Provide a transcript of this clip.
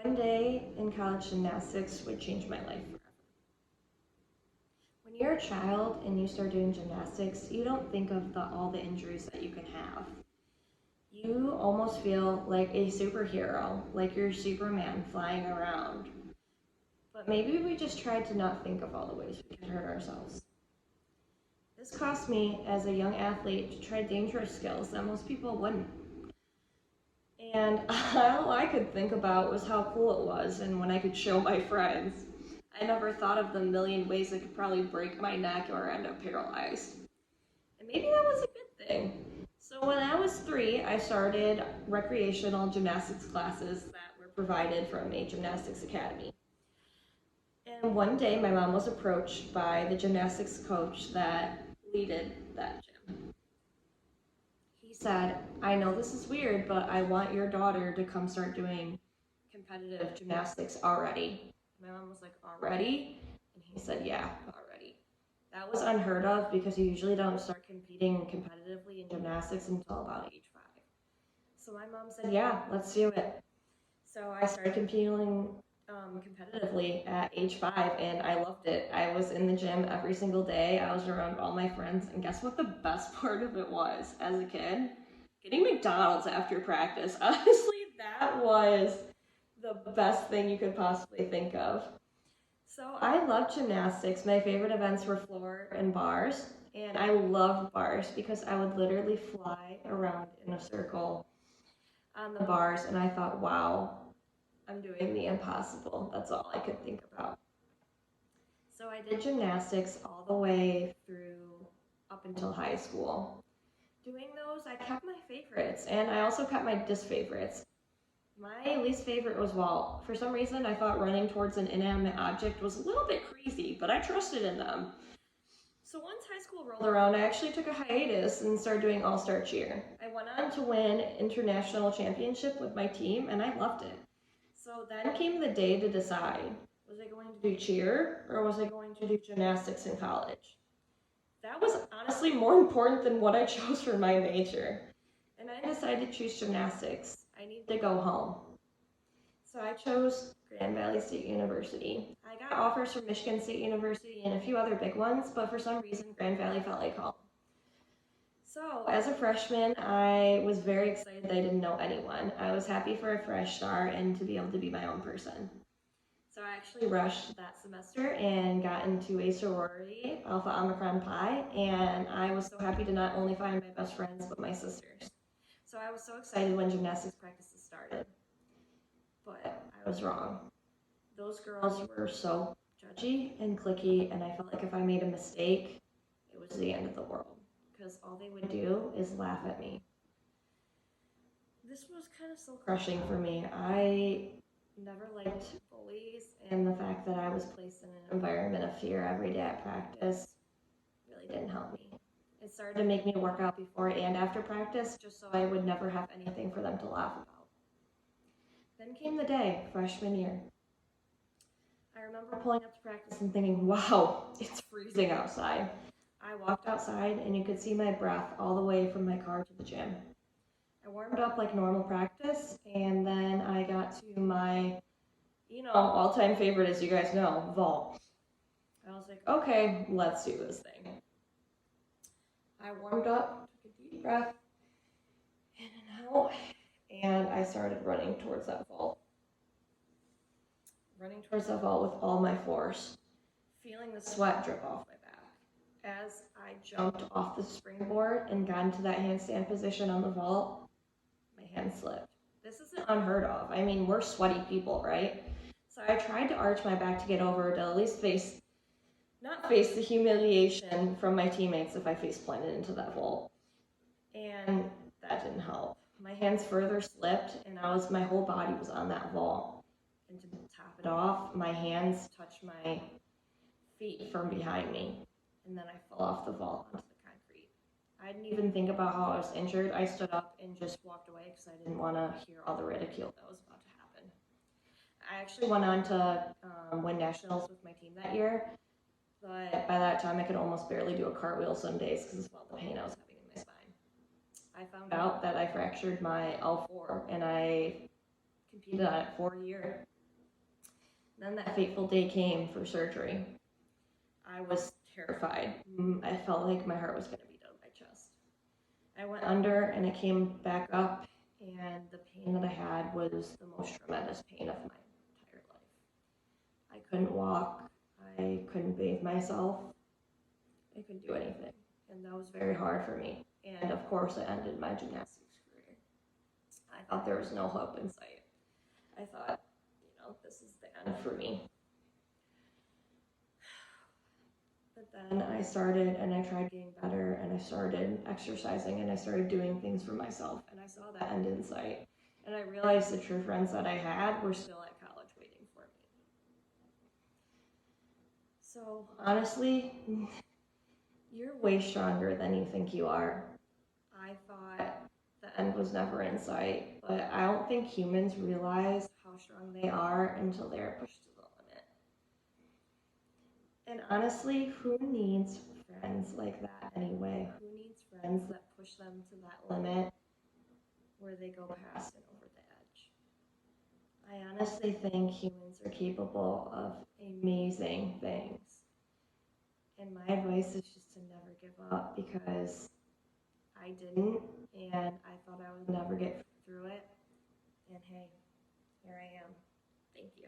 One day in college gymnastics would change my life forever. When you're a child and you start doing gymnastics, you don't think of all the injuries that you can have. You almost feel like a superhero, like you're Superman flying around. But maybe we just tried to not think of all the ways we could hurt ourselves. This caused me, as a young athlete, to try dangerous skills that most people wouldn't. And all I could think about was how cool it was and when I could show my friends. I never thought of the million ways I could probably break my neck or end up paralyzed. And maybe that was a good thing. So when I was 3, I started recreational gymnastics classes that were provided from a gymnastics academy. And one day my mom was approached by the gymnastics coach that leaded that gym. He said, I know this is weird, but I want your daughter to come start doing competitive gymnastics already. My mom was like, already? And he said, yeah, already. That was unheard of because you usually don't start competing competitively in gymnastics until about age 5. So my mom said, yeah, let's do it. So I started competing competitively at age 5, and I loved it. I was in the gym every single day. I was around all my friends, and guess what the best part of it was as a kid? Getting McDonald's after practice. Honestly, that was the best thing you could possibly think of. So I loved gymnastics. My favorite events were floor and bars, and I loved bars because I would literally fly around in a circle on the bars, and I thought, wow, I'm doing the impossible. That's all I could think about. So I did gymnastics all the way through up until high school. Doing those, I kept my favorites, and I also kept my disfavorites. My least favorite was vault. For some reason, I thought running towards an inanimate object was a little bit crazy, but I trusted in them. So once high school rolled around, I actually took a hiatus and started doing all-star cheer. I went on to win international championship with my team, and I loved it. So then came the day to decide, was I going to do cheer or was I going to do gymnastics in college? That was honestly more important than what I chose for my major. And I decided to choose gymnastics. I needed to go home. So I chose Grand Valley State University. I got offers from Michigan State University and a few other big ones, but for some reason Grand Valley felt like home. So as a freshman, I was very excited that I didn't know anyone. I was happy for a fresh start and to be able to be my own person. So I actually rushed that semester and got into a sorority, Alpha Omicron Pi, and I was so happy to not only find my best friends, but my sisters. So I was so excited when gymnastics practices started. But I was wrong. Those girls were so judgy and cliquey, and I felt like if I made a mistake, it was the end of the world, because all they would do is laugh at me. This was kind of soul crushing for me. I never liked bullies, and the fact that I was placed in an environment of fear every day at practice really didn't help me. It started to make me work out before and after practice just so I would never have anything for them to laugh about. Then came the day, freshman year. I remember pulling up to practice and thinking, wow, it's freezing outside. I walked outside and you could see my breath all the way from my car to the gym. I warmed up like normal practice, and then I got to my, all-time favorite, as you guys know, vault. I was like, okay, let's do this thing. I warmed up, took a deep breath, in and out, and I started running towards that vault. Running towards that vault with all my force, feeling the sweat drip off my back. As I jumped off the springboard and got into that handstand position on the vault, my hand slipped. This isn't unheard of. I mean, we're sweaty people, right? So I tried to arch my back to get over to at least not face the humiliation from my teammates if I face planted into that vault. And that didn't help. My hands further slipped, and my whole body was on that vault. And to top it off, my hands touched my feet from behind me, and then I fell off the vault onto the concrete. I didn't even think about how I was injured. I stood up and just walked away because I didn't want to hear all the ridicule that was about to happen. I actually went on to win nationals with my team that year, but by that time I could almost barely do a cartwheel some days because of all the pain I was having in my spine. I found out that I fractured my L4, and I competed on it for a year. Then that fateful day came for surgery. I was terrified. I felt like my heart was going to beat out of my chest. I went under and it came back up, and the pain that I had was the most tremendous pain of my entire life. I couldn't walk. I couldn't bathe myself. I couldn't do anything. And that was very hard for me. And of course, it ended my gymnastics career. I thought there was no hope in sight. I thought, this is the end for me. But then I started and I tried getting better and I started exercising and I started doing things for myself and I saw that end in sight. And I realized the true friends that I had were still at college waiting for me. So honestly, you're way stronger than you think you are. I thought the end was never in sight, but I don't think humans realize how strong they are until they're pushed to the limit. And honestly, who needs friends like that anyway? Who needs friends that push them to that limit where they go past and over the edge? I honestly think humans are capable of amazing things. And my advice is just to never give up, because I didn't, and I thought I would never get through it. And hey, here I am. Thank you.